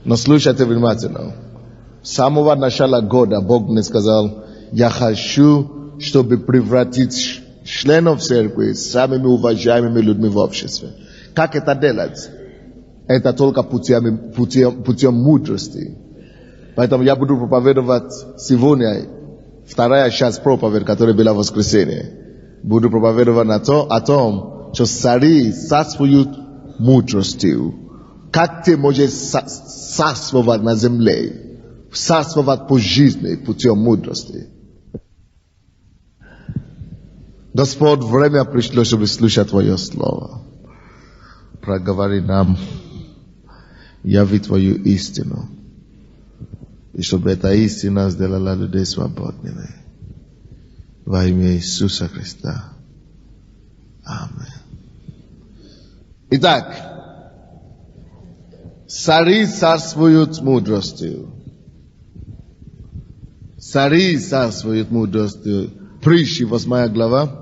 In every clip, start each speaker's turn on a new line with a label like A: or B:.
A: Но слушайте внимательно. С самого начала года Бог мне сказал, я хочу, чтобы превратить членов церкви самыми уважаемыми людьми в обществе. Как это делать? Это только путем мудрости. Поэтому я буду проповедовать сегодня, вторая часть проповеди, которая была в воскресенье. Буду проповедовать о том, что цари царствуют мудростью. Как ты можешь царствовать на земле, царствовать по жизни путем мудрости. Господь, время пришло, чтобы слушать Твое Слово. Проговори нам, яви Твою истину. И чтобы эта истина сделала людей свободными. Во имя Иисуса Христа. Аминь. Итак, цари царствуют мудростью. Цари царствуют мудростью. Притчи, 8 глава.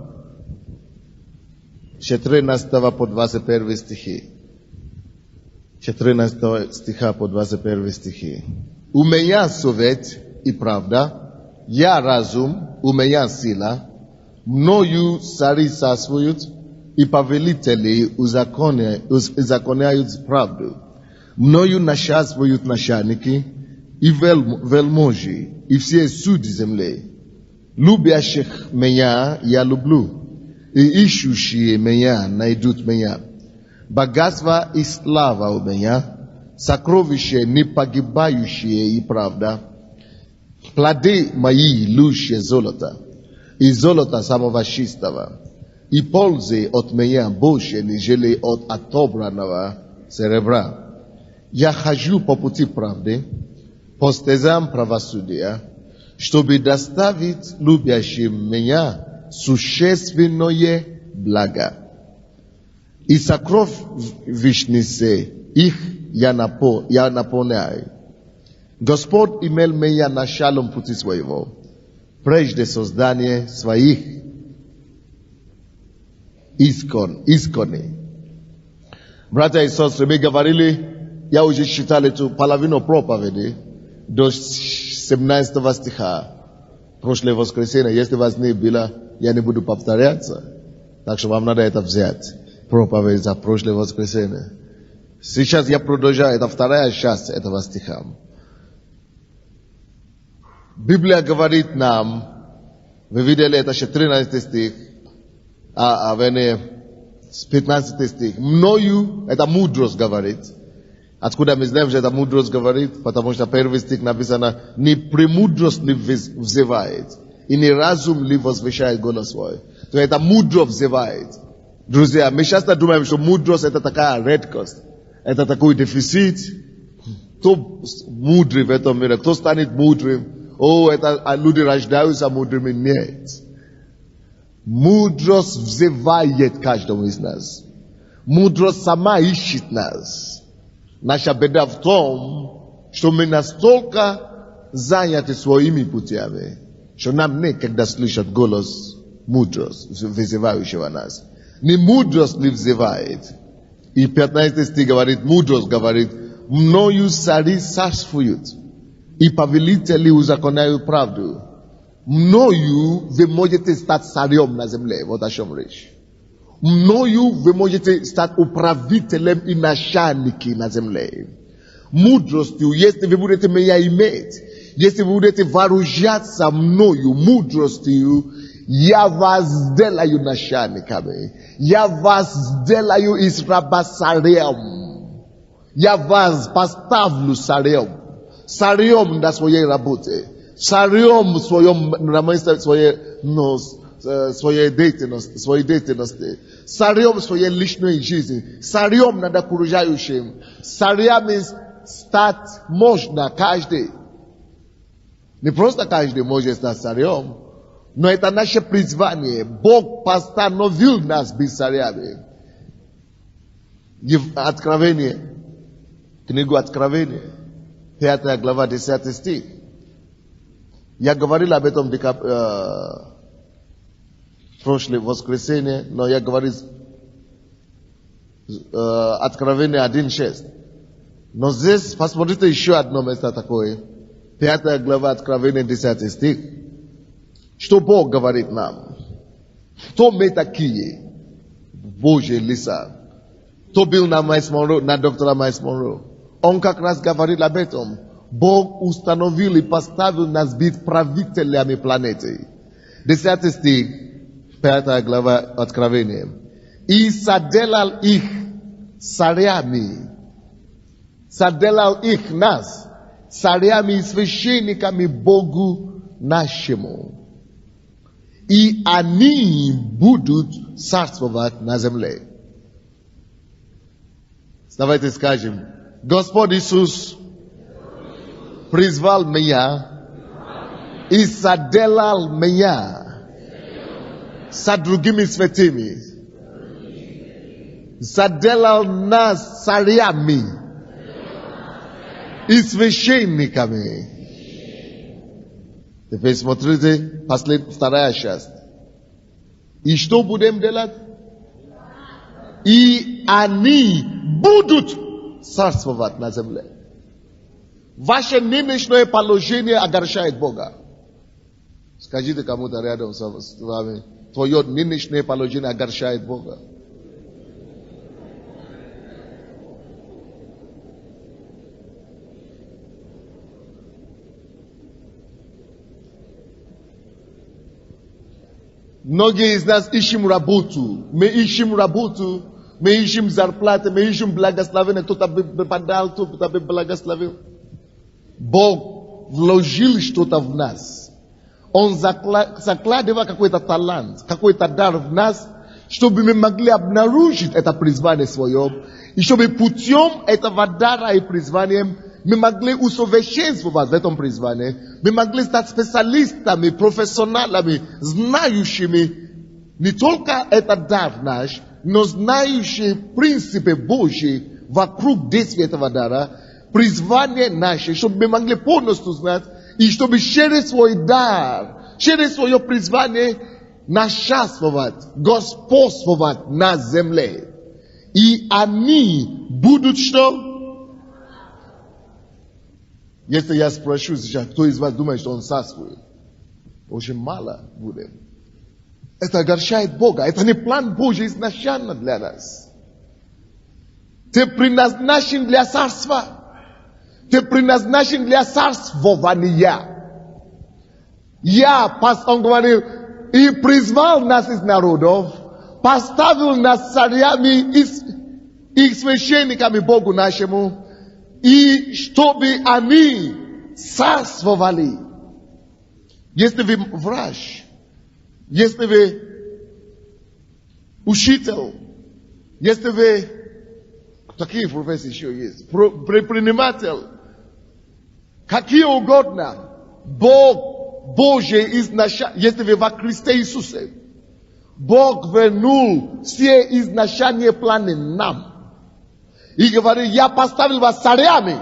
A: 14 по 21 стихи. 14 стиха по 21 стихи. У меня совет и правда, я разум, у меня сила, мною цари царствуют, и повелители узаконяют правду. Мною начальствуют начальники, и вельможи, и все судьи земли. Любящих меня я люблю, и ищущие меня найдут меня. Богатство и слава у меня, сокровища не погибающие и правда. Плоды мои лучше золота, и золота самого чистого. И пользы от меня больше, нежели от отобранного серебра. Я хожу по пути правды, по стезям правосудия, чтобы доставить любящим меня существенное благо. И сокровищницы их я наполняю. Господь имел меня началом пути своего, прежде создания своих исконей. Братья и сестры, мы говорили, я уже читал эту половину проповеди до 17 стиха. Прошлое воскресенье, если вас не было, я не буду повторяться. Так что вам надо это взять. Проповедь за прошлое воскресенье. Сейчас я продолжаю, это вторая часть этого стиха. Библия говорит нам, вы видели это 14 стих, 15 стих. Мною, это мудрость говорит. Откуда мы знаем, что это мудрость говорит? Потому что первый стих написано, не премудрость ли взывает, и не разум ли возвещает голос свой. То это мудрость взывает. Друзья, мы часто думаем, что мудрость это такая редкость. Это такой дефицит. Кто мудрый в этом мире? Кто станет мудрым? Это люди рождаются мудрыми. Нет. Мудрость взывает каждому из нас. Мудрость сама ищет нас. Наша беда в том, что мы настолько заняты своими путями, что нам некогда слышать голос мудрость, вызывающего нас. Не мудрость ли взывает? И 15 стих говорит, мудрость говорит, мною цари царствуют, и повелители узаконяют правду. Мною вы можете стать царем на земле. Вот о чем речь. Мною вы можете стать управителем и начальником на земле. Мудростью, если вы будете меня иметь, если вы будете вооружаться мною, мудростью, я вас сделаю начальниками. Я вас сделаю из раба царем. Я вас поставлю царем. Царем на своей работе. Царем в своей деятельности. Царем в своей личной жизни. Царем над окружающим. Царями стать можно каждый. Не просто каждый может стать царем, но это наше призвание. Бог постановил нас быть царями. Откровение. Книгу Откровения. 5 глава, 10 стих. Я говорил об этом в прошлое воскресенье, но я говорил Откровение 1.6. Но здесь, посмотрите еще одно место такое. 5 глава Откровения, 10 стих. Что Бог говорит нам? Кто мы такие? Божьи лица. Кто был на Майлз Монро, на доктора Майлз Монро? Он как раз говорит об этом. Бог установил и поставил нас быть правителями планеты. 10 стих, 5 глава Откровения. И соделал их царями. Соделал их, нас, царями и священниками Богу нашему. И они будут царствовать на земле. Давайте скажем: Господь Иисус призвал меня и соделал меня со другими святыми. Соделал нас царями и священниками. Теперь смотрите, вторая часть. И что будем делать? И они будут царствовать на земле. Ваше нынешнее положение огорчает Бога. Скажите кому-то рядом с вами: твое нынешнее положение огорчает Бога. Многие из нас ищем работу. Мы ищем работу, мы ищем зарплаты, мы ищем благословение. Кто-то бы подал, кто-то бы благословил. Бог вложил что-то в нас. Он закладывал какой-то талант, какой-то дар в нас, чтобы мы могли обнаружить это призвание свое. И чтобы путем этого дара и призвания мы могли усовершенствовать в этом призвании. Мы могли стать специалистами, профессионалами, знающими не только этот дар наш, но знающие принципы Божьи вокруг действия этого дара, призвание наше, чтобы мы могли полностью знать, и чтобы через свой дар, через свое призвание нашествовать, господствовать на земле. И они будут что? Если я спрошу сейчас, кто из вас думает, что он царствует? Очень мало будет. Это огорчает Бога. Это не план Божий изначально для нас. Ты предназначен для царства. Ты предназначен для царствования. Он говорил, и призвал нас из народов, поставил нас царями и священниками Богу нашему, и чтобы они царствовали. Если вы врач, если вы учитель, если вы, такие профессии еще есть, предприниматель, какие угодно, Бог Божий изначально, если вы во Христе Иисусе, Бог вернул все изначальные планы нам. И говорит: я поставил вас царями,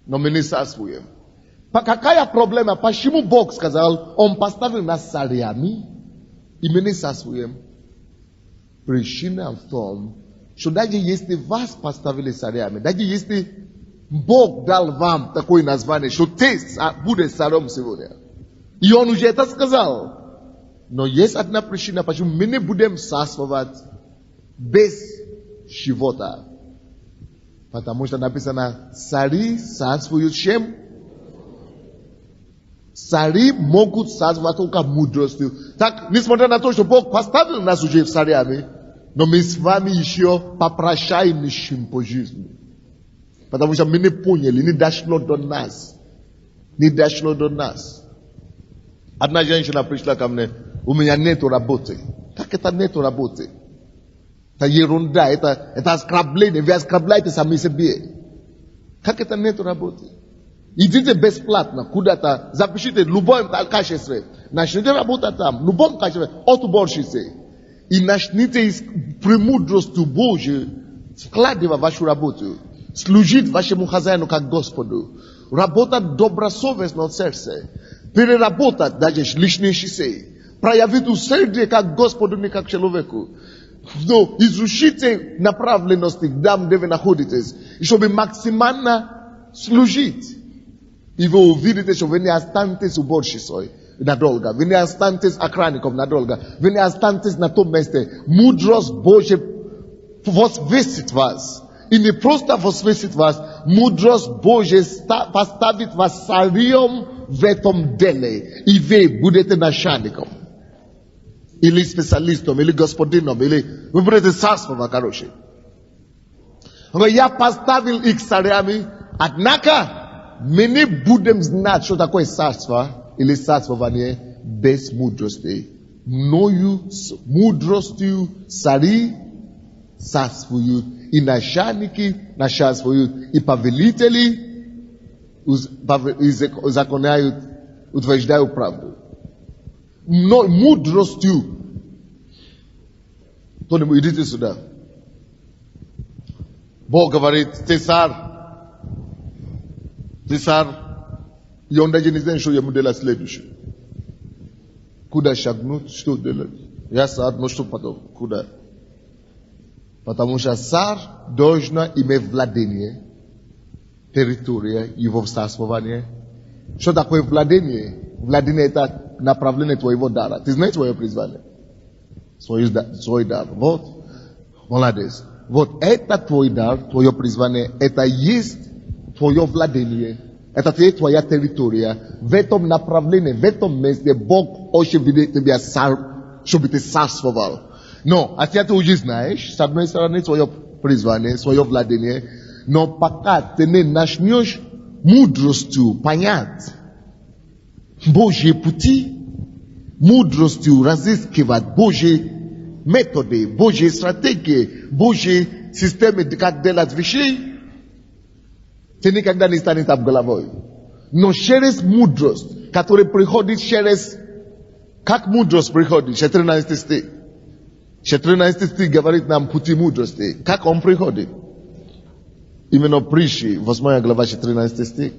A: но мы не царствуем. Какая проблема? Почему Бог сказал, Он поставил нас царями, и мы не царствуем? Причина в том, что даже если вас поставили царями, даже если Бог дал вам такое название, что ты будешь царем сегодня, и Он уже это сказал, но есть одна причина, почему мы не будем царствовать без чего-то. Потому что написано: цари царствуют чем? Цари могут царствовать только мудростью. Так, несмотря на то, что Бог поставил нас уже царями, но мы с вами еще попрощаемся по жизни. Потому что мы не поняли, не дошло до нас. Не дошло до нас. Одна женщина пришла ко мне: у меня нету работы. Как это нету работы? Это ерунда, это оскорбление. Вы оскорбляете сами себе. Как это нету работы? Идите бесплатно куда-то, запишите в любом качестве. Начните работать там, в любом качестве, от уборщицы. И начните из премудростью Божией вкладывать вашу работу. Служить вашему хозяину как Господу. Работать добросовестно от сердца. Переработать даже лишние часы. Проявить усердие как Господу, не как человеку. Но изучите направленности там, где вы находитесь. чтобы максимально служить. И вы увидите, что вы не останетесь уборщицей надолго. Вы не останетесь охранником надолго. Вы не останетесь на том месте. Мудрость Божья возвысит вас. И не просто возвысит вас, мудрость Божья поставит вас царем в этом деле. И вы будете начальником. Или специалистом, или господином, или вы будете царством, короче. Но я поставил их царями, однако мы не будем знать, что такое царство или царствование без мудрости. Мною мудростью цари царствуют, и начальники начальствуют, и повелители узаконяют, утверждают правду. Но мудростью. Кто-нибудь, идите сюда. Бог говорит, ты царь, и он даже не знает, что ему делать следующее. Куда шагнуть, что делать? Я царь, но что потом? Куда? Потому что царь должен иметь владение, территория, его царствование. Что такое владение? Владение это направление твоего дара. Ты знаешь твое призвание? Свой дар. Вот. Молодец. Вот это твой дар, твое призвание, это есть твое владение. Это есть твоя территория. В этом направлении, в этом месте Бог очень видит тебя, чтобы ты царствовал. Но, а ты уже знаешь, с одной стороны, свое призвание, свое владение, но пока ты не начнешь мудростью понять Божьи пути, мудростью разыскивать Божьи методы, Божьи стратегии, Божьи системы, как делать вещи, ты никогда не станешь об головой. Но через мудрость, которая приходит через... Как мудрость приходит? 14 стих. 14 стих говорит нам пути мудрости. Как он приходит? Именно притчи, 8 глава, 14 стих.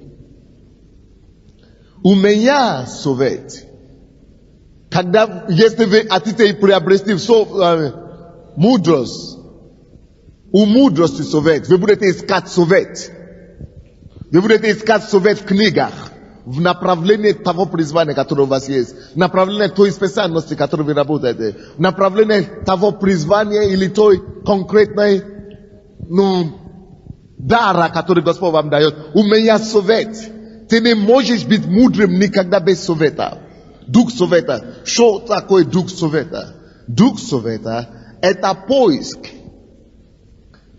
A: У меня совет. Когда, если вы хотите приобрести мудрость, у мудрости совет, вы будете искать совет. Вы будете искать совет в книгах, в направлении того призвания, которое у вас есть, в направлении той специальности, которой вы работаете, в направлении того призвания или той конкретной, дара, который Господь вам дает. У меня совет. Ты не можешь быть мудрым никогда без совета. Дух совета. Что такое дух совета? Дух совета – это поиск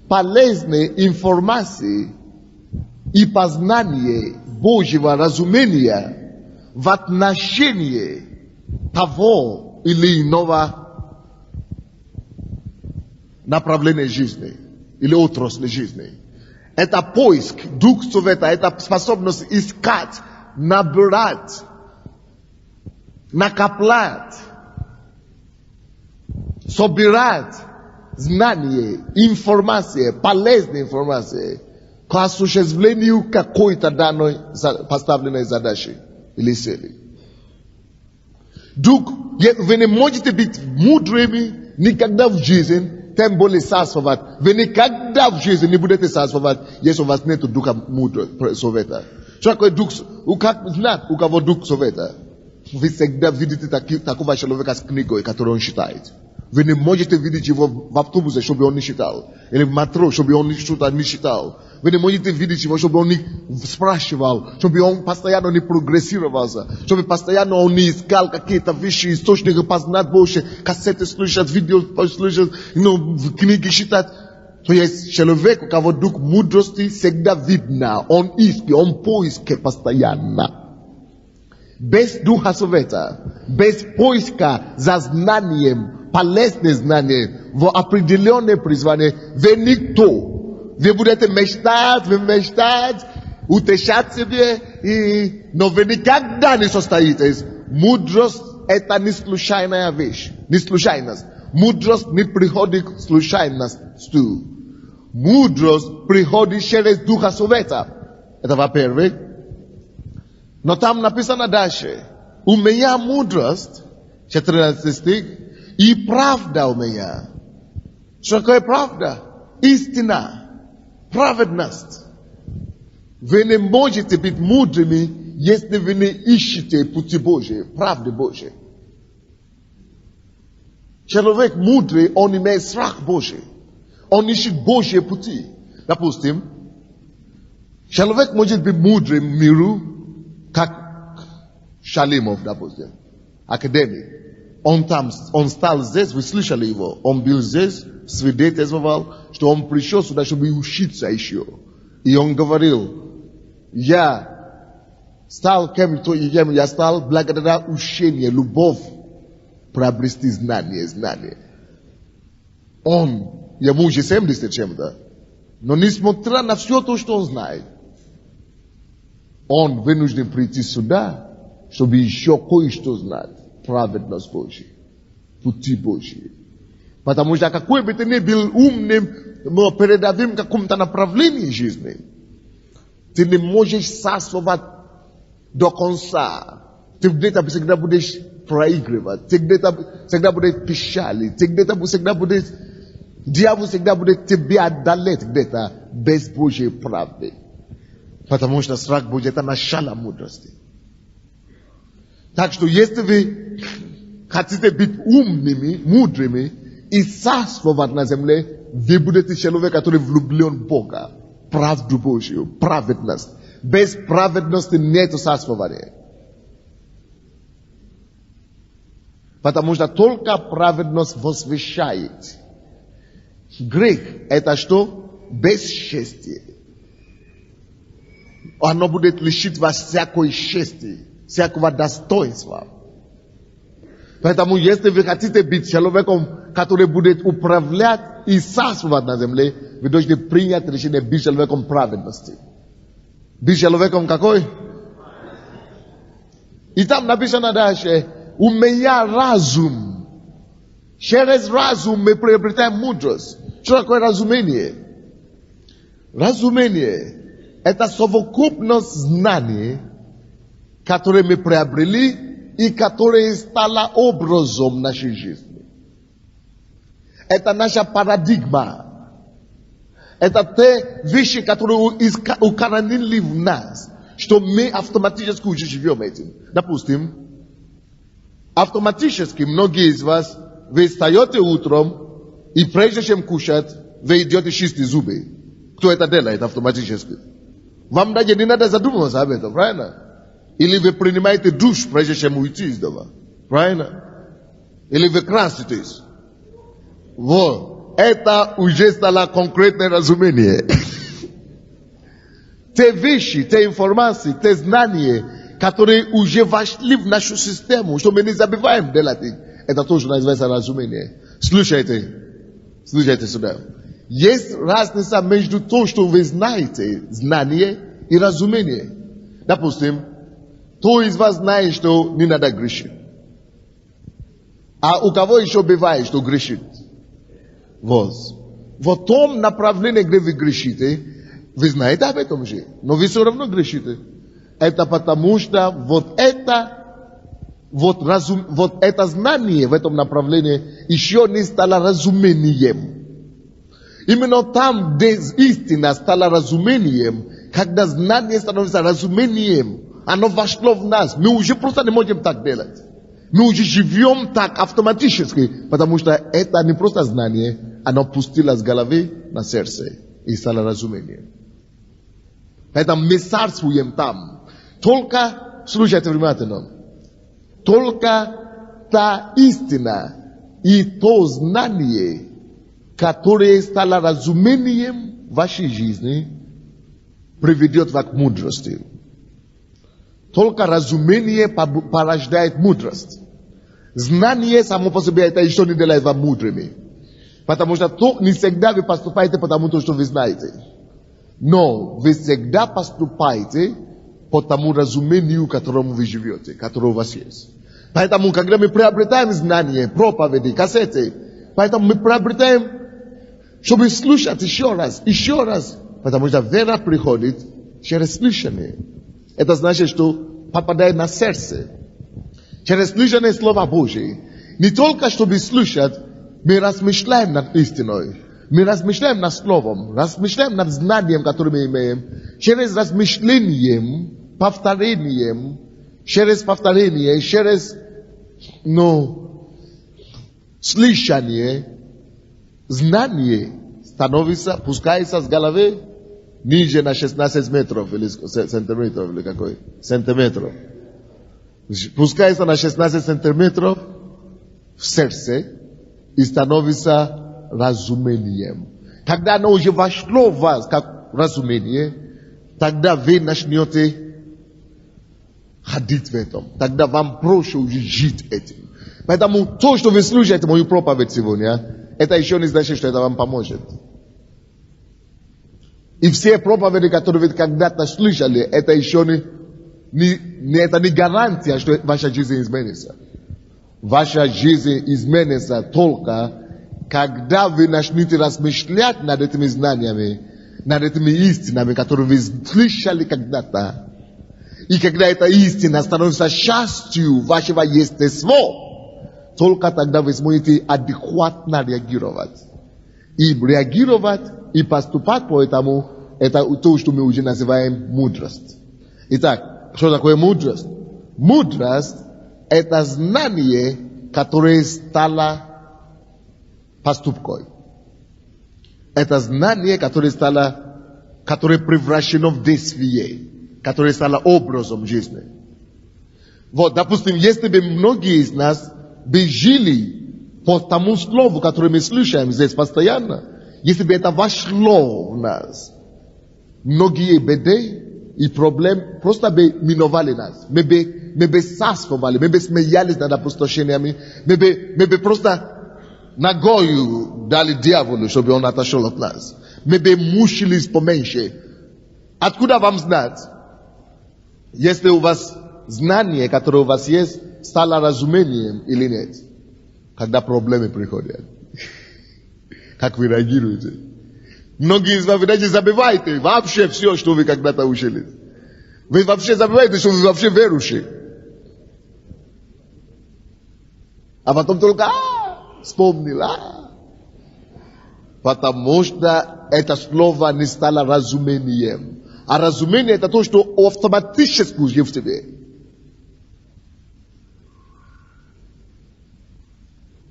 A: полезной информации и познание Божьего разумения в отношении того или иного направления жизни или отрасли жизни. Это поиск, дух совета, это способность искать, набирать, накоплять, собирать знания, информация, полезная информация к осуществлению какой-то данной поставленной задачи или цели. Дух, вы не можете быть мудрыми никогда в жизни, тем более царствовать. Вы никогда в жизни не будете царствовать, если у вас нет духа мудрого совета. Что такое дух? Как знать, у кого дух совета? Вы всегда видите такого человека с книгой, которую он читает. Вы не можете видеть его в автобусе, чтобы он не читал. Или в метро, чтобы он что-то не читал. Вы не можете видеть его, чтобы он не спрашивал, чтобы он постоянно не прогрессировался, чтобы постоянно он не искал какие-то вещи, источники познать больше, кассеты слушать, видео слушать, книги читать. То есть человек, у кого дух мудрости, всегда видно, он ищет, он поиске постоянно. Без духа совета, без поиска за знанием, полезные знания в определенное призвание, вы никто. Вы будете мечтать, утешать себе, но вы никогда не состоитесь. Мудрость – это не случайная вещь, не случайность. Мудрость не приходит случайностью. Мудрость приходит через духа совета. Это во-первых. Но там написано дальше. У меня мудрость, 14 стих, и правда у меня. Что такое правда? Истина. Праведность. Вы не можете быть мудрыми, если вы не ищете пути Божьи, правды Божьей. Человек мудрый, он имеет страх Божий. Он ищет Божьи пути. Допустим, человек может быть мудрым в миру, как Шалимов, допустим, академик. Он стал здесь, вы слышали его. Он был здесь, свидетельствовал, что он пришел сюда, чтобы учиться еще. И он говорил, я стал кем-то, я стал благодаря учению, любовь, приобрести знание. Ему уже 70 чем-то. Но несмотря на все то, что он знает, он вынужден прийти сюда, чтобы еще кое-что знать. Праведность Божья, пути Божьи. Потому что какой бы ты ни был умным, но передовым каком-то направлении жизни, ты не можешь царствовать до конца. Ты где-то всегда будешь проигрывать, ты где-то всегда будешь печалить, ты где-то всегда будешь, дьявол всегда будет тебя одолеть где-то без Божьей правды. Потому что страх Божий — это начало мудрости. Так что если вы хотите быть умными, мудрыми и царствовать на земле, вы будете человек, который влюблен в Бога, правду Божью, праведность. Без праведности нет царствования. Потому что только праведность возвещает. Грех — это что? Бесчестие. Оно будет лишить вас всякой чести, всякого достоинства. Поэтому, если вы хотите быть человеком, который будет управлять и царствовать на земле, вы должны принять решение быть человеком праведности. Быть человеком какой? И там написано дальше, у меня разум. Через разум мы приобретаем мудрость. Что такое разумение? Разумение — это совокупность знаний, которые мы приобрели и которые стало образом нашей жизни. Это наша парадигма. Это те вещи, которые укоренили в нас, что мы автоматически уже живем этим. Допустим, автоматически многие из вас, вы встаете утром, и прежде чем кушать, вы идете чистить зубы. Кто это делает автоматически? Вам даже не надо задумываться об этом, правильно? Или вы принимаете душ, прежде чем уйти из дома, правильно? Или вы краситесь. Вот. Это уже стало конкретное разумение. Те вещи, те информации, те знания, которые уже вошли в нашу систему, что мы не забываем делать их. Это тоже называется разумение. Слушайте сюда. Есть разница между то, что вы знаете, знание и разумение. Допустим, кто из вас знает, что не надо грешить? А у кого еще бывает, что грешит? Вот. В том направлении, где вы грешите, вы знаете об этом же, но вы все равно грешите. Это потому что вот это знание в этом направлении еще не стало разумением. Именно там, где истина стала разумением, когда знание становится разумением, оно вошло в нас. Мы уже просто не можем так делать. Мы уже живем так автоматически, потому что это не просто знание, оно пустило с головы на сердце и стало разумением. Поэтому мы царствуем там. Только, слушайте внимательно, только та истина и то знание, которое стало разумением вашей жизни, приведет вас к мудрости. Только разумение порождает мудрость. Знание само по себе это еще не делает вас мудрыми. Потому что то не всегда вы поступаете потому, что вы знаете. Но вы всегда поступаете по тому разумению, которому вы живете, которое у вас есть. Поэтому, когда мы приобретаем знания, проповеди, кассеты, поэтому мы приобретаем, чтобы слушать еще раз. Потому что вера приходит через слышание. Это значит, что попадает на сердце. Через слышание Слова Божьего. Не только чтобы слушать, мы размышляем над истиной. My размышляем над словом, размышляем над знанием, которое мы имеем, через размышлением, повторением, через повторение, через, слышание, знание становится, пускается с головы ниже на 16 метров или сантиметров, или какой? Сантиметров. Пускается на 16 сантиметров в сердце и становится разумением. Когда оно уже вошло в вас как разумение, тогда вы начнете ходить в этом. Тогда вам проще уже жить этим. Поэтому то, что вы слушаете мою проповедь сегодня, это еще не значит, что это вам поможет. И все проповеди, которые вы когда-то слышали, это еще не гарантия, что ваша жизнь изменится. Ваша жизнь изменится только, когда вы начнете размышлять над этими знаниями, над этими истинами, которые вы слышали когда-то. И когда эта истина становится частью вашего естества, только тогда вы сможете адекватно реагировать. И реагировать, и поступать по этому, это то, что мы уже называем мудрость. Итак, что такое мудрость? Мудрость – это знание, которое стало поступкой. Это знание, которое превращено в действие, которое стало образом жизни. Вот, допустим, если бы многие из нас бы жили по тому слову, которое мы слышим здесь постоянно, если бы это вошло в нас, многие беды и проблемы просто бы миновали нас. Мы бы сасковали, мы бы смеялись над опустошениями, мы бы просто ногою дали дьяволу, чтобы он отошел от нас. Мы бы мучились поменьше. Откуда вам знать? Если у вас знание, которое у вас есть, стало разумением или нет? Когда проблемы приходят. Как вы реагируете? Многие из вас, вы даже забываете вообще все, что вы когда-то учили. Вы вообще забываете, что вы вообще верующие. А потом только вспомнила. Потому что это слово не стало разумением. А разумение это то, что автоматически уже в тебе.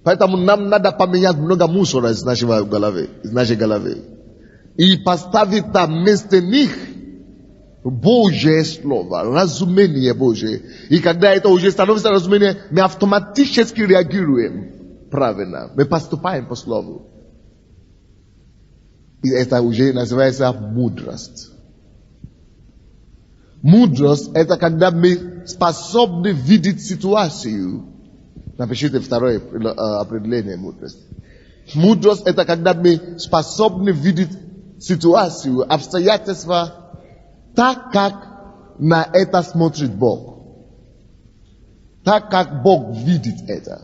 A: Поэтому нам надо поменять много мусора из нашей головы. И поставить на место них Божье Слово, разумение Божье. И когда это уже становится разумение, мы автоматически реагируем правильно. Мы поступаем по Слову. И это уже называется мудрость. Мудрость – это когда мы способны видеть ситуацию. Напишите второе определение мудрости. Мудрость – это когда мы способны видеть ситуацию, обстоятельства так, как на это смотрит Бог. Так, как Бог видит это.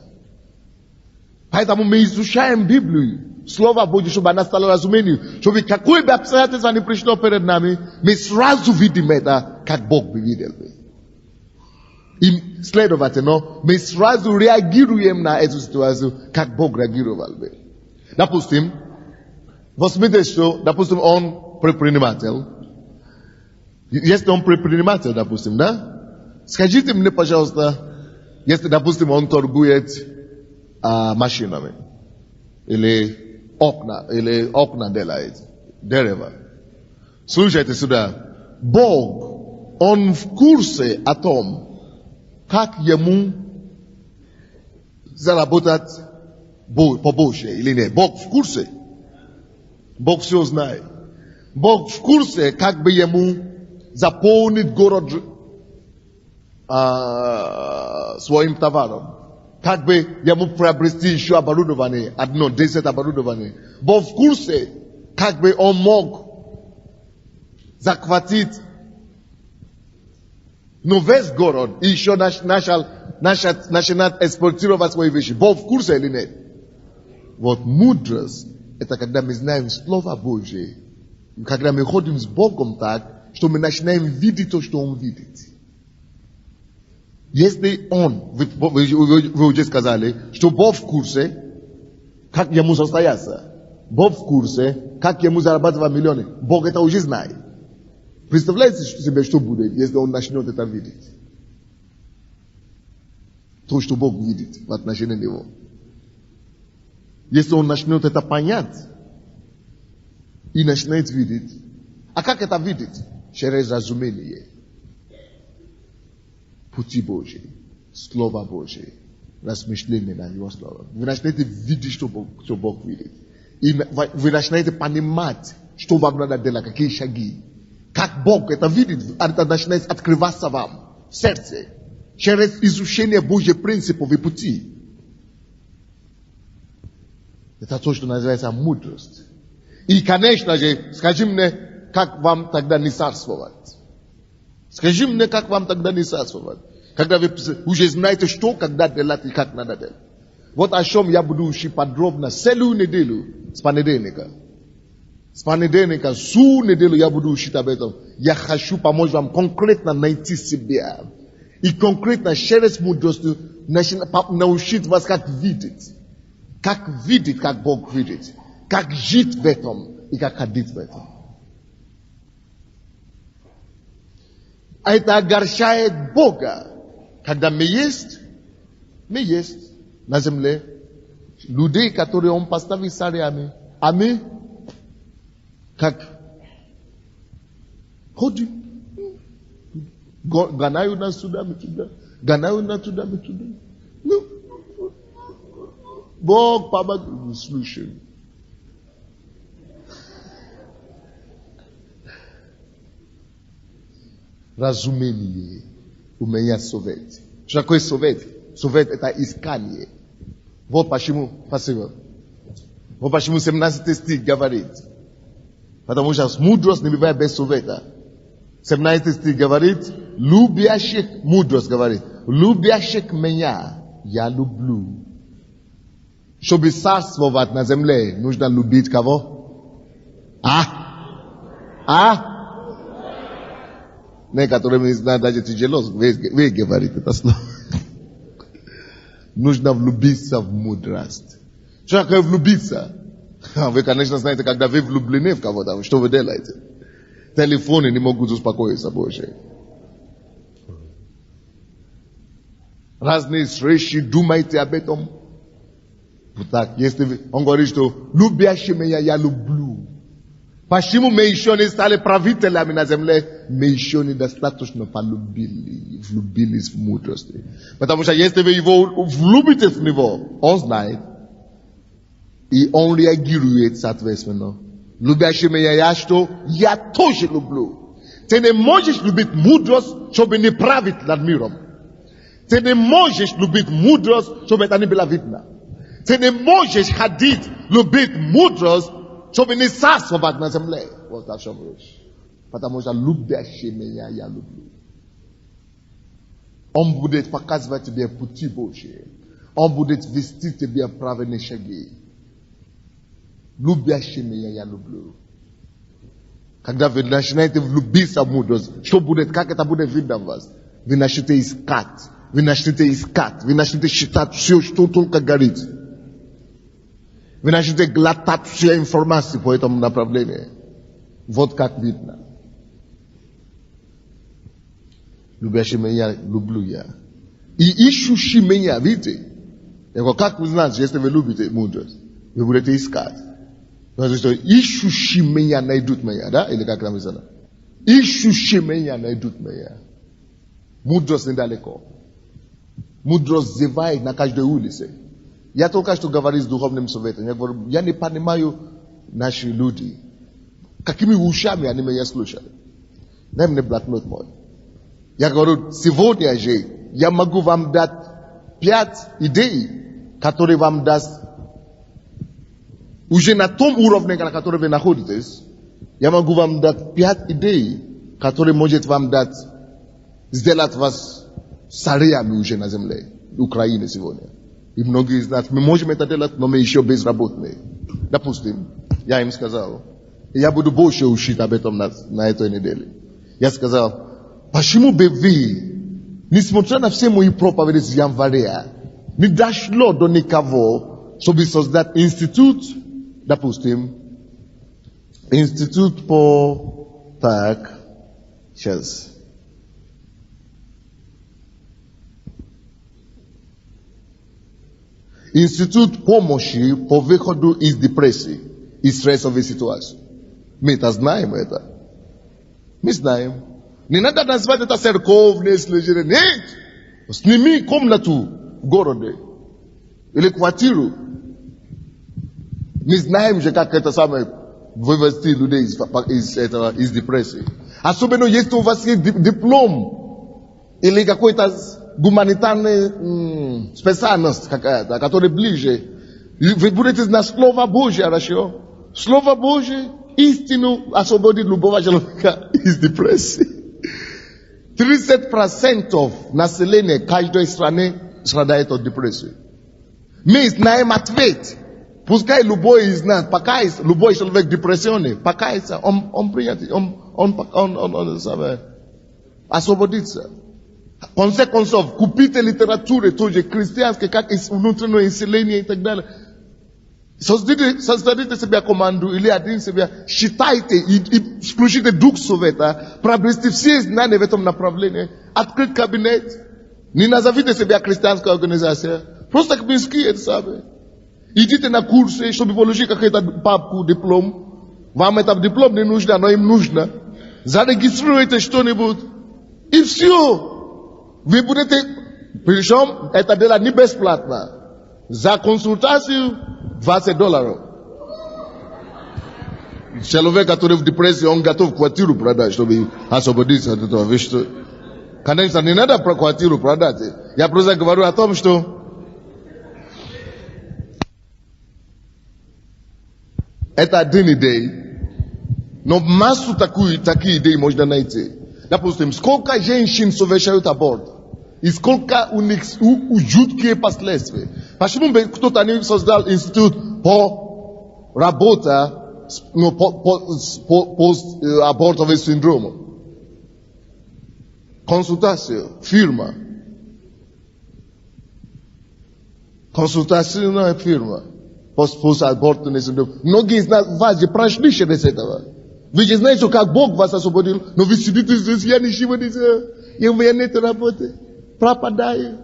A: Поэтому мы изучаем Библию, Слово Божье, чтобы она стала разумением. Чтобы какое бы обстоятельство не пришло перед нами, мы сразу видим это, как Бог бы видел. И, следовательно, мы сразу реагируем на эту ситуацию, как Бог реагировал бы. Допустим, возьмите, что, допустим, он предприниматель. Если он предприниматель, допустим, да? Скажите мне, пожалуйста, если, допустим, он торгует машинами. Или окна делает. Дерево. Слушайте сюда. Бог, он в курсе о том, как ему заработать побольше или нет. Бог в курсе. Бог все знает. Бог в курсе, как бы ему заполнить город своим товаром. Как бы ему приобрести еще оборудование, 10 оборудований. Бог в курсе, как бы он мог захватить весь город и еще начинать экспортировать свои вещи. Бог в курсе или нет? Вот мудрость – это когда мы знаем Слово Божье. Когда мы ходим с Богом так, что мы начинаем видеть то, что Он видит. Если Он, вы уже сказали, что Бог в курсе, как ему состояться? Бо в курсе, как ему зарабатывать миллионы. Бог это уже знает. Представляете себе, что будет, если он начнет это видеть? То, что Бог видит в отношении него. Если он начнет это понять и начинает видеть. А как это видеть? Через разумение. Пути Божьи, Слова Божьи, размышления на Его Слово. Вы начинаете видеть, что Бог видит. И вы начинаете понимать, что вам надо делать, какие шаги. Как Бог это видит, это начинает открываться вам в сердце. Через изучение Божьих принципов и пути. Это то, что называется мудрость. И, конечно же, скажи мне, как вам тогда не царствовать? Скажи мне, как вам тогда не царствовать? Когда вы уже знаете, что, когда делать и как надо делать. Вот о чем я буду учить подробно целую неделю с понедельника. С понедельника, всю неделю я буду учить об этом. Я хочу помочь вам конкретно найти себя. И конкретно через мудрость научить вас, как видеть. Как видеть, как Бог видит. Как жить в этом и как ходить в этом. А это огорчает Бога. Когда мы есть на земле людей, которые Он поставил царями. А мы как ходим. Гоняют нас сюда, мы туда. Гоняют нас туда, мы туда. Ну, Бог помогает, слушаем. Разумение у меня совет. Что такое совет? Совет это искание. Вот почему, спасибо. Вот почему 17 стих говорит. Потому что мудрость не бывает без совета. 17 стих говорит, любящих, мудрость говорит, любящих меня я люблю. Чтобы царствовать на земле, нужно любить кого? Некоторым не знают даже тяжело, вы говорите это слово. Нужно влюбиться в мудрость. Что такое влюбиться? Вы, конечно, знаете, когда вы влюблены в кого-то, что вы делаете? Телефоны не могут успокоиться больше. Разные встречи, думайте об этом. Вот так, если вы, он говорит, что любящий меня я люблю. Почему мы еще не стали правителями на земле? Мы еще недостаточно полюбили, влюбились в мудрости. Потому что если вы его влюбите в него, он знает. И он реагирует соответственно. Любящий меня я что? Я тоже люблю. Ты не можешь любить мудрость, чтобы не править над миром. Ты не можешь любить мудрость, чтобы это не было видно. Ты не можешь ходить, любить мудрость, чтобы не царствовать на земле. Вот о чем речь. Потому что любящий меня я люблю. Он будет показывать тебе пути Божьи. Он будет вести тебе правильные шаги. Любящий меня я люблю. Когда вы начинаете влюбиться в мудрость, что будет, как это будет видно в вас? Вы начнете искать. Вы начнете считать все, что только горит. Вы начнете глотать все информации по этому направлению. Вот как видно. Любящий меня люблю я. И ищущий меня, видите? Как вы знаете, если вы любите мудрость, вы будете искать. Потому что ищущие меня найдут меня, да? Или как написано? Ищущие меня найдут меня. Мудрость недалеко. Мудрость зевает на каждой улице. Я только что говорю с духовным советом. Я говорю, я не понимаю наши люди. Какими ушами они меня слушали? Дай мне блокнот мой. Я говорю, сегодня же я могу вам дать 5 идей, которые вам даст уже на том уровне, на котором вы находитесь. Я могу вам дать 5 идей, которые может вам дать, сделать вас царями уже на земле, в Украине сегодня. И многие из нас, мы можем это делать, но мы еще безработные. Допустим, я им сказал, и я буду больше учить об этом на этой неделе. Я сказал, почему бы вы, несмотря на все мои проповеди с января, не дошло до никого, чтобы создать институт Допустим, институт по сейчас. Институт помощи по выходу из депрессии и стрессовой ситуации. Мы это знаем это. Мы знаем. Не надо назвать это церковное служение. Нет! Сними комнату в городе. Или квартиру. Мы знаем же, как это самое вывести людей из депрессии. Особенно если у вас есть диплом или какой-то гуманитарная специальность какая-то, которая ближе. Вы будете знать Слово Божье, хорошо? Слово Божье истину освободит любого человека из депрессии. 30% населения каждой страны страдает от депрессии. Мы знаем ответ. Пускай любой из нас покается, любой человек в депрессии, покается, он принят, он освободится. В конце концов, купите литературу тоже христианской, как внутреннее исцеление и так далее. Создадите себе команду или один себя, считайте и включите Дух Совета, приобрести все знания в этом направлении, открыть кабинет. Не назовите себя христианская организация, просто кабинские это самое. Идите на курсы, чтобы получить какую-то папку, диплом. Вам этот диплом не нужно, но им нужно. Зарегистрируйте что-нибудь. И все. Вы будете, причем это дело не бесплатно. За консультацию $20. Человек, который в депрессии, он готов квартиру продать, чтобы освободиться от этого. Конечно, не надо про квартиру продать. Я просто говорю о том, что это один идей, но массу такие идеи можно найти. Допустим, сколько женщин совершают аборт, и сколько у них жуткие последствия. Почему бы кто-то не создал институт по работе по абортовым синдромам? Консультацию, фирма. Консультационная фирма. Постабортный синдром. Многие из вас же прошли через этого. Вы же знаете, как Бог вас освободил, но вы сидите здесь, я ничего не знаю, и у меня нет работы, пропадаю.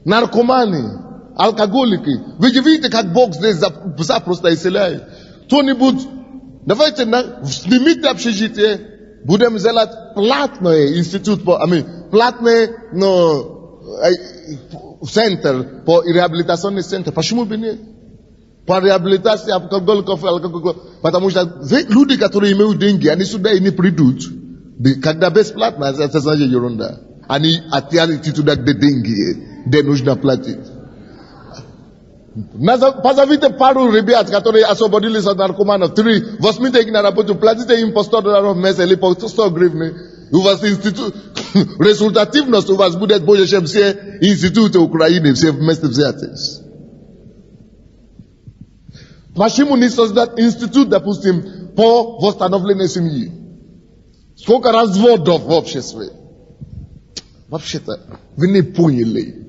A: Наркоманы, алкоголики. Вы же видите, как Бог здесь запросто исцеляет. Кто-нибудь, давайте снимите общежитие, будем делать платный институт, платный центр, по реабилитационный центр. Почему бы нет? По реабилитации алкоголиков, потому что люди, которые имеют деньги, они сюда и не придут. Когда бесплатно, это значит ерунда. Они оттянут туда, где деньги, где нужно платить. Позовите пару ребят, которые освободились от наркоманов. 3, возьмите их на работу, платите им по $100 в месяц или по 100 гривны. У вас институт, результативность у вас будет больше, чем все институты Украины, все вместе взятые. Почему не создать институт, допустим, по восстановлению семьи? Сколько разводов в обществе? Вообще-то, вы не поняли.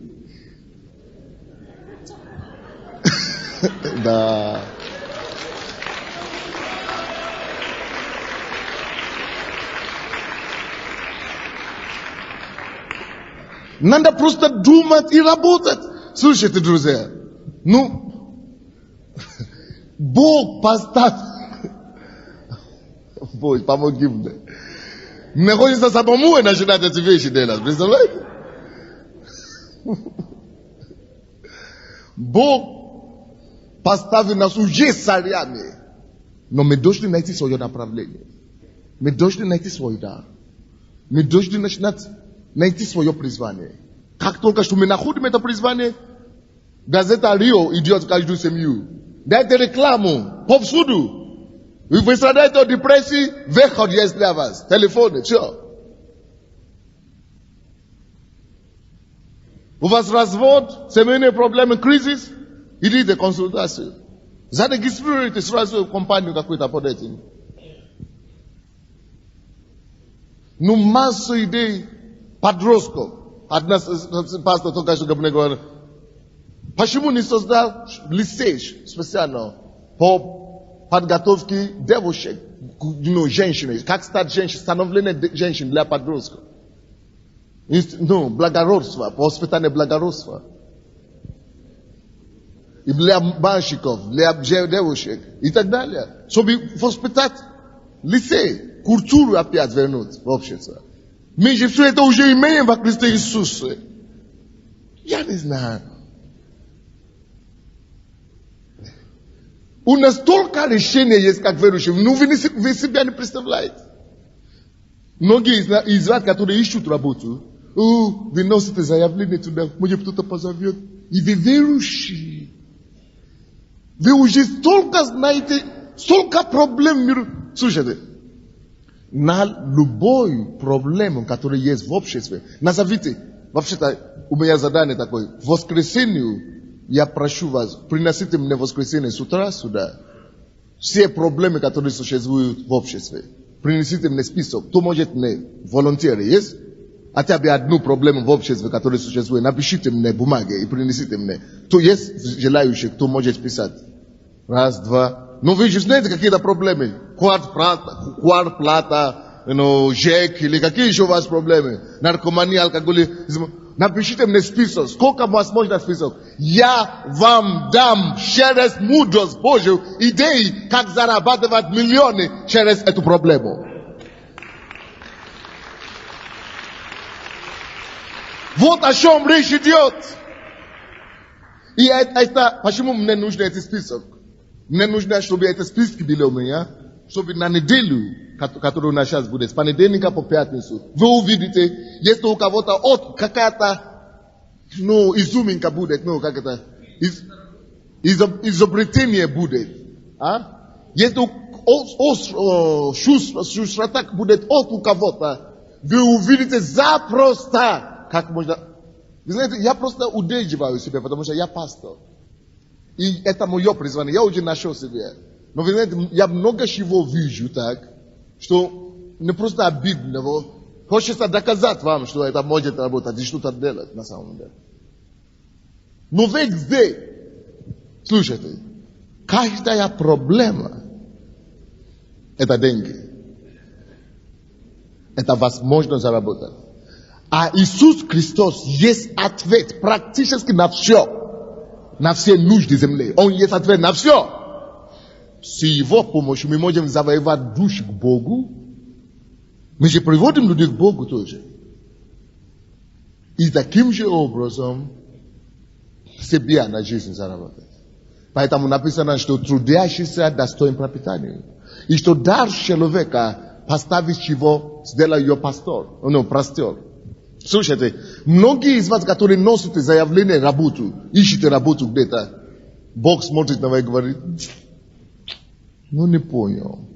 A: Да. Надо просто думать и работать. Слушайте, друзья, Бог поставил. Бог, помоги мне. Не хочется самому и начинать эти вещи делать. Представляете? Бог поставил нас уже царями. Но мы должны найти свое направление. Мы должны найти свой дар. Мы должны начинать найти свое призвание. Как только что мы находим это призвание, газета Рио идет в каждую семью. Дайте рекламу, повсюду. Вы страдаете от депрессии, выход есть для вас. Телефоны, все. У вас развод, семейные проблемы, кризис, идите консультацию. Зарегистрируйте сразу компанию какую-то под этим. Массу идей подростков. Одна пастор только что мне говорит, Почему не создал лицей специально по подготовке девушек, женщины, как стать женщиной, становление женщин для подростков? Благородство, по воспитанию благородства. И для мальчиков, для девушек и так далее. Чтобы воспитать лицей, культуру опять вернуть в общество. Мы же все это уже имеем во Христе Иисусе. Я не знаю. У нас столько решений есть, как верующие. Ну, вы себя не представляете. Многие из вас, которые ищут работу, вы носите заявление туда, может кто-то позовет. И вы верующие. Вы уже столько знаете, столько проблем в мире. Слушайте, на любой проблему, которая есть в обществе, назовите. Вообще-то, у меня задание такое. В воскресенье я прошу вас, приносите мне в воскресенье с утра сюда все проблемы, которые существуют в обществе. Принесите мне список. Кто может мне волонтеры, есть? Хотя бы одну проблему в обществе, которая существует. Напишите мне бумаги и принесите мне. Кто есть желающий, кто может писать? Раз, два. Ну вы же знаете какие-то проблемы. Квартплата, ЖЭК или какие еще у вас проблемы? Наркомания, алкоголизм. Напишите мне список. Сколько возможно список? Я вам дам через мудрость Божью идеи, как зарабатывать миллионы через эту проблему. Вот о чем речь идет. И это, почему мне нужен этот список? Мне нужно, чтобы эти списки были у меня, чтобы на неделю, которую у нас сейчас будет, с понедельника по пятницу, вы увидите, если у кого-то какая-то, изюминка будет, как это, изобретение будет. Если шустрота будет у кого-то, вы увидите запросто, как можно. Вы знаете, я просто удерживаю себя, потому что я пастор. И это мое призвание. Я уже нашел себе. Но вы знаете, я много чего вижу так, что не просто обидно. Хочется доказать вам, что это может работать и что-то делать на самом деле. Но везде, слушайте, каждая проблема – это деньги. Это возможность заработать. А Иисус Христос есть ответ практически на все. На все нужды земли. Он есть ответ на все. С Его помощью мы можем завоевать души к Богу. Мы же приводим людей к Богу тоже. И таким же образом себе на жизнь заработать. Поэтому написано, что трудящийся достоин пропитания. И что дар человека, поставить его, сделает ее простер. Слушайте, многие из вас, которые носят заявление работу, ищете работу где-то, Бог смотрит на вас и говорит, не понял.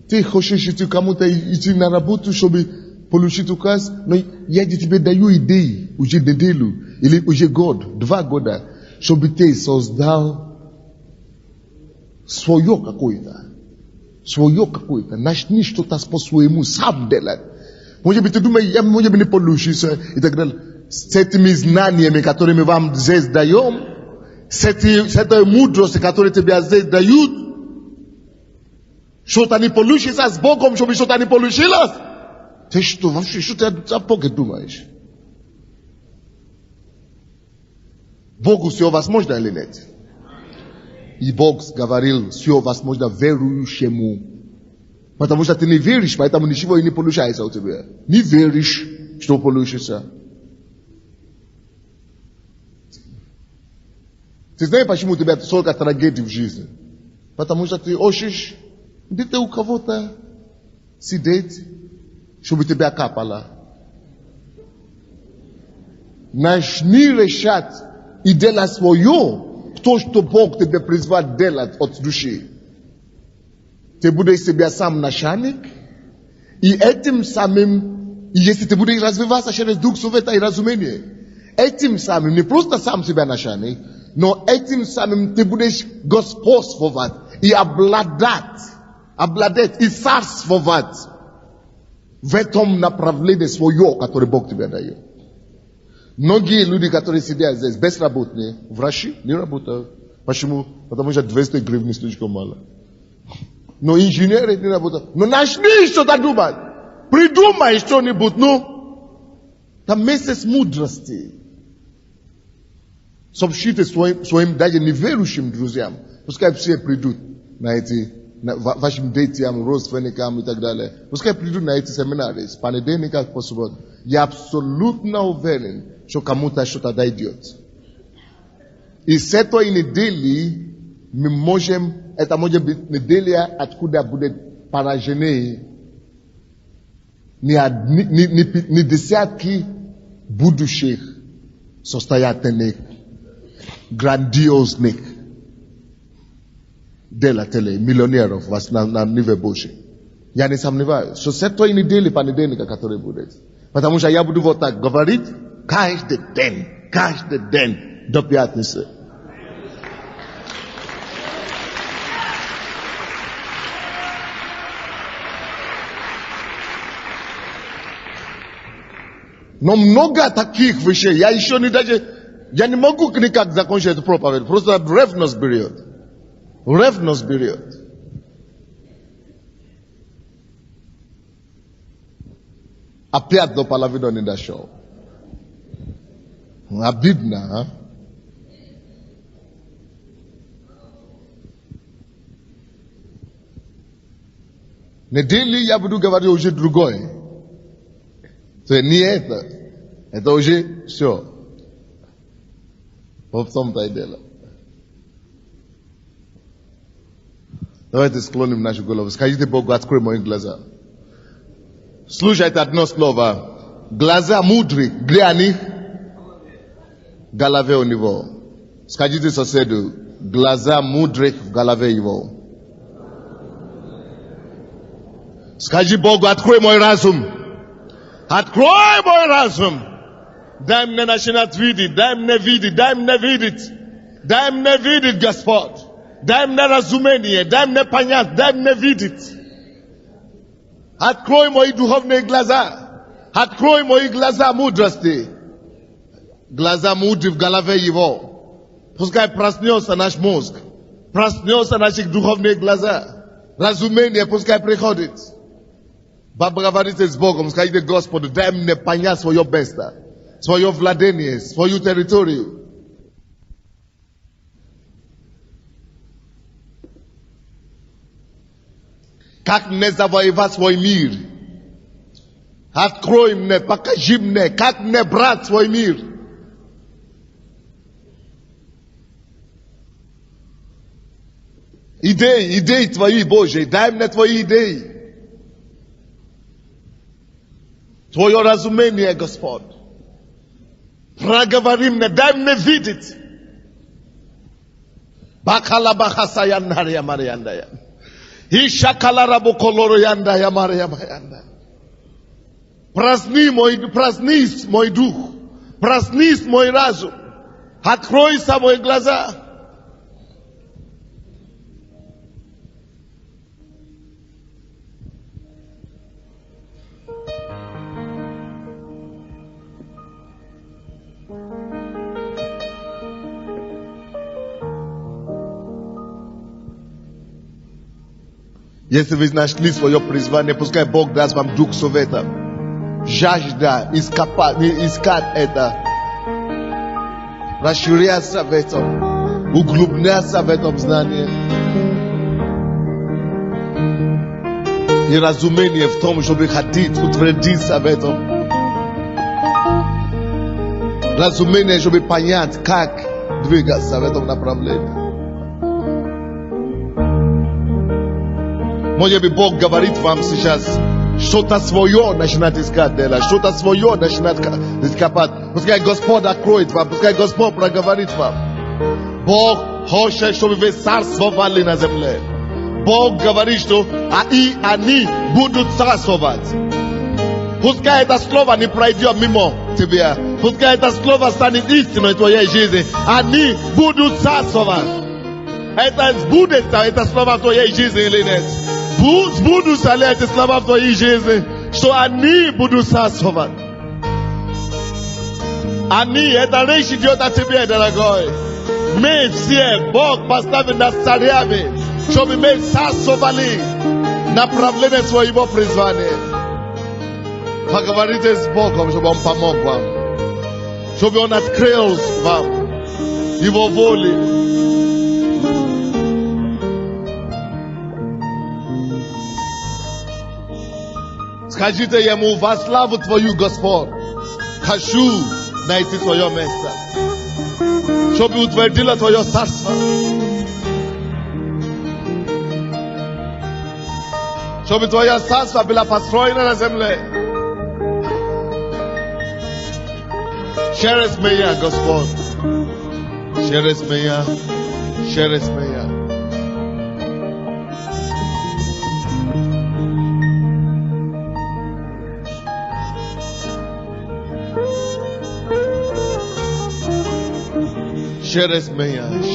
A: Ты хочешь идти кому-то идти на работу, чтобы получить указ, но я тебе даю идеи, уже неделю, или уже год, 2 года, чтобы ты создал свое какое-то. Начни что-то по своему сам делать. Может быть, ты думаешь, я может быть не получится и так далее. С этими знаниями, которыми вам здесь даем, с этой мудростью, которую тебе здесь дают, что-то не получится с Богом, чтобы что-то не получилось. Ты что, вообще, что ты о Боге думаешь? Богу все возможно или нет? И Бог говорил, все возможно верующему. Потому что ты не веришь, поэтому ничего и не получается у тебя. Не веришь, что получится. Ты знаешь, почему у тебя столько трагедий в жизни? Потому что ты ищешь где-то у кого-то сидеть, чтобы тебя капало. Начни решать и делать свое, то, что Бог тебе призвал делать от души. Ты будешь себя сам начальник, и этим самым, если ты будешь развиваться через Дух Совета и разумение, этим самым, не просто сам себя начальник, но этим самым ты будешь господствовать и обладать и царствовать в этом направлении свое, которое Бог тебе дает. Многие люди, которые сидят здесь, безработные, врачи не работают. Почему? Потому что 200 гривен слишком мало. Но инженеры не работают. Но начни что-то думать. Придумай что-нибудь, Там месяц мудрости. Сообщите своим даже неверующим друзьям. Пускай все придут на эти, вашим детям, родственникам и так далее. Пускай придут на эти семинары с понедельника по субботу. Я абсолютно уверен, что кому-то что-то дойдет. И с этой недели мы можем, это может быть неделя, откуда будет поражены не десятки будущих состоятельных, грандиозных делателей, миллионеров на ниве Божий. Я не сомневаюсь, что с этой недели понедельника, который будет. Потому что я буду вот так говорить каждый день до пятницы. Но много таких вещей. Я не могу никак закончить эту проповедь. Просто ревность берет. Опять до половины не дошел. Обидно, а? Недели я буду говорить уже другое. Не это. Это уже все. Вот в том-то и дело. Давайте склоним нашу голову. Скажите Богу, открой мои глаза. Слушайте одно слово. Глаза мудрых, где они? В голове у него. Скажите соседу, глаза мудрых в голове его. Скажи Богу, открой мой разум. Открой мой разум. Дай мне начинать видеть, дай мне видеть, Господь. Дай мне разумение, дай мне понять, дай мне видеть. Открой мои духовные глаза. Открой мои глаза мудрости. Глаза мудры в голове его. Пускай проснется наш мозг. Проснется наши духовные глаза. Разумение пускай приходит. Поговорите с Богом, скажите Господу, дай мне понять свое место, свое владение, свою территорию. Как мне завоевать свой мир? Открой мне, покажи мне, как мне брать свой мир. Идеи твои, Божьи, дай мне твои идеи. Твое разумение, Господь. Проговори мне, дай мне видеть. Бакалабахаса яндария мариандая. Ишакаларабу колору яндая мария маянда. Проснись мой дух. Проснись мой разум. Откройся мои глаза. Если вы нашли свое призвание, пускай Бог даст вам дух совета. Жажда искать это. Расширяться в этом. Углубляться в этом знании. И разумение в том, чтобы хотеть утвердиться в этом. Разумение, чтобы понять, как двигаться в этом направлении. Может быть, Бог говорит вам сейчас, что-то свое начинать искать делать, что-то свое начинать искать. Пускай Господь откроет вам, пускай Господь проговорит вам. Бог хочет, чтобы вы царствовали на земле. Бог говорит, что они будут царствовать. Пускай это слово не пройдет мимо тебя. Пускай это слово станет истиной в твоей жизни. Они будут царствовать. Это сбудется, это слово в твоей жизни или нет? Сбудутся ли эти слова в твоей жизни, что они будут царствовать? Ani etarishi diota tibia daragoi. Me sie bog pastavi na stariame. Shobi me sasovali. Na probleme swoivo prizvane. Pagavarite zbogom shobi on pamog vam. Shobi on at creos vam. Ivo voli. Скажите ему во славу Твою, Господь. Хочу найти Твое место. Чтобы утвердило Твое царство. Чтобы Твое царство было построено на земле. Через меня, Господь. Через меня. Через меня.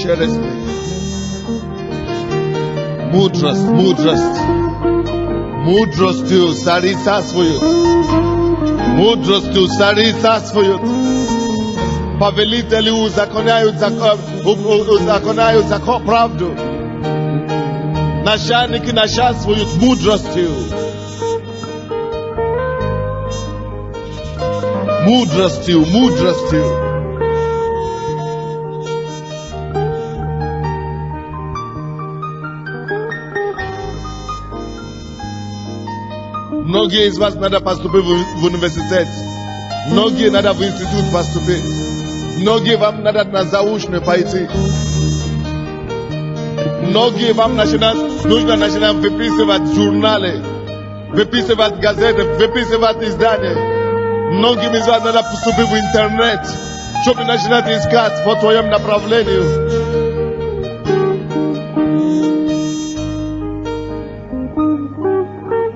A: Через меня. Мудростью царствуют. Мудростью царствуют. Повелители узаконяют закон, правду. Начальники начальствуют мудростью. Мудростью. Многие из вас надо поступить в университет. Многие надо в институт поступить. Многие вам надо на заочное пойти. Многие вам нужно начинать выписывать журналы, выписывать газеты, выписывать издания. Многим из вас надо поступить в интернет, чтобы начинать искать по твоему направлению.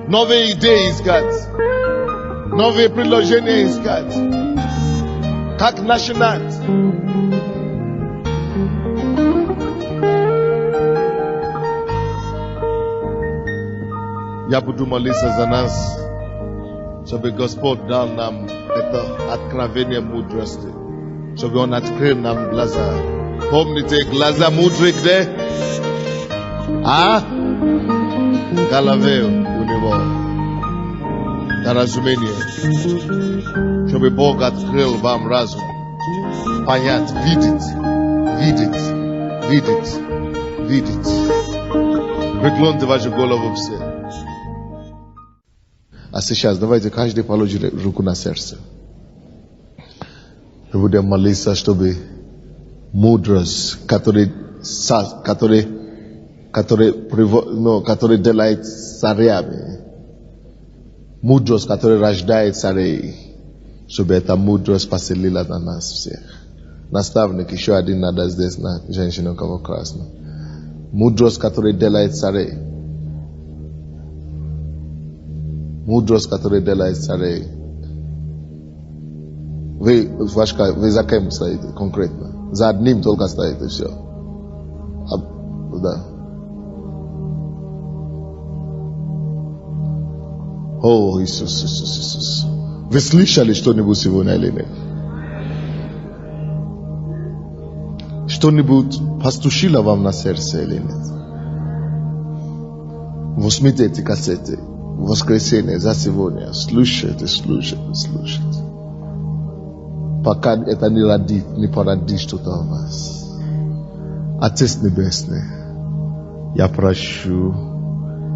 A: Новые идеи искать. Новые предложения искать. Как начинать? Я буду молиться за нас, чтобы Господь дал нам это откровение мудрости, чтобы Он открыл нам глаза. Помните, глаза мудрых где? В голове у него. На разумение. Чтобы Бог открыл вам разум. Понять, видеть. Преклоните вашу голову все. А сейчас давайте каждый положит руку на сердце. Мы будем молиться, чтобы мудрость, которая делает царями, мудрость, которая рождает царей, чтобы эта мудрость поселила на нас всех. Наставник, еще один надо здесь на женщину кого красно. Мудрость, которая делает царей. Мудрость, которая делает царей. Вы за кем стоите конкретно? За одним только стоите, все. Да. О, Иисус. Вы слышали что-нибудь сегодня или нет? Что-нибудь постучило вам на сердце или нет? Возьмите эти кассеты в воскресенье за сегодня. Слушайте. Пока это не породит что-то у вас. Отец Небесный, я прошу,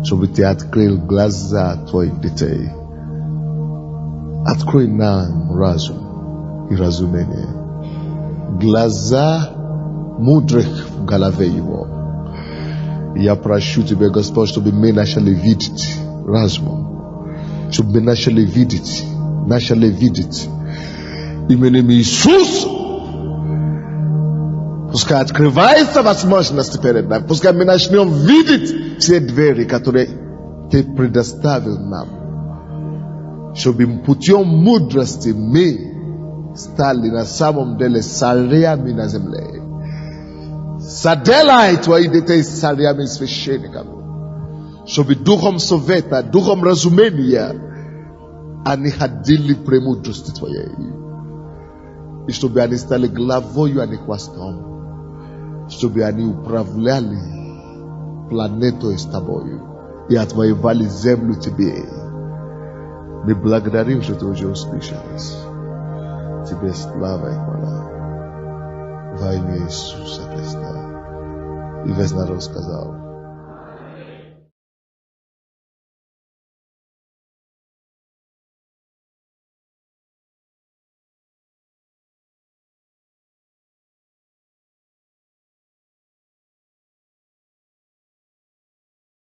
A: чтобы Ты открыл глаза Твоих детей. Открой нам разум и разумение. Глаза мудрых в голове его. Я прошу Тебя, Господь, чтобы мы начали видеть разумом. Чтобы мы начали видеть. Именем Иисуса. Пускай открывается возможность перед нами. Пускай мы начнем видеть все двери, которые Ты предоставил нам. Чтобы путем мудрости мы стали на самом деле царями на земле. Заделай Твои детей царями священниками. Чтобы духом совета, духом разумения они ходили премудрости Твоей. i чтобы они стали главою, а не хвостом, чтобы они управляли планетой с тобою и отвоевали землю тебе. Мы благодарим, что ты уже услышалась. Тебе слава и хвала во имя Иисуса Христа. И весь народ сказал: